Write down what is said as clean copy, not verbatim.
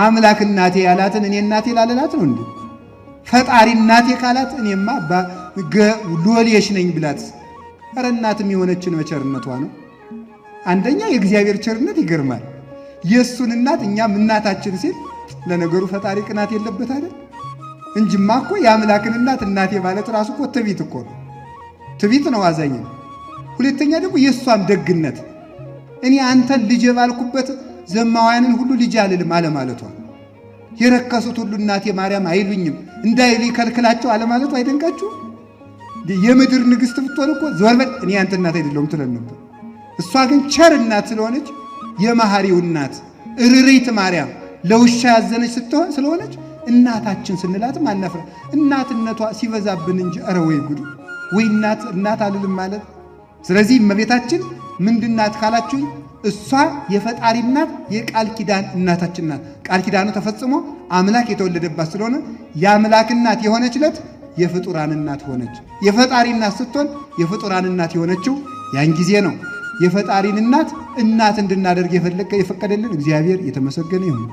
አምላክ እናቴ ያላትን እኔ እናቴ ላለላት ነው እንዴ? ፈጣሪ እናቴ ካላት እኔማ ሎሌሽ ነኝ ብላት። ኧረ እናትም የሆነችን በቸርነቷ ነው። አንደኛ የእግዚአብሔር ቸርነት ይገርማል። የእሱን እናት እኛም እናታችን ሲል ለነገሩ ፈጣሪ ቅናት የለበት አይደል? እንጂማ እኮ የአምላክን እናት እናቴ ማለት ራሱ እኮ ትዕቢት እኮ ነው። ትዕቢት ነው፣ አዛኝ ነው። ሁለተኛ ደግሞ የእሷም ደግነት እኔ አንተን ልጅ ባልኩበት ዘማውያንን ሁሉ ልጅ አልልም አለማለቷ፣ የረከሱት ሁሉ እናቴ ማርያም አይሉኝም እንዳይሉ ይከልክላቸው አለማለቷ አይደንቃችሁ? የምድር ንግሥት ብትሆን እኮ ዞር በል እኔ አንተ እናት አይደለሁም ትለን ነበር። እሷ ግን ቸር እናት ስለሆነች የመሐሪው እናት እርሪት ማርያም ለውሻ ያዘነች ስትሆን ስለሆነች እናታችን ስንላትም አናፍራ። እናትነቷ ሲበዛብን እንጂ ኧረ ወይ ጉድ! ወይ እናት አልልም ማለት። ስለዚህ እመቤታችን ምንድናት ካላችሁ እሷ የፈጣሪ እናት የቃል ኪዳን እናታችን ናት። ቃል ኪዳኑ ተፈጽሞ አምላክ የተወለደባት ስለሆነ የአምላክ እናት የሆነችለት የፍጡራን እናት ሆነች። የፈጣሪ እናት ስትሆን የፍጡራን እናት የሆነችው ያን ጊዜ ነው። የፈጣሪን እናት እንድናደርግ የፈቀደልን እግዚአብሔር የተመሰገነ ይሁን።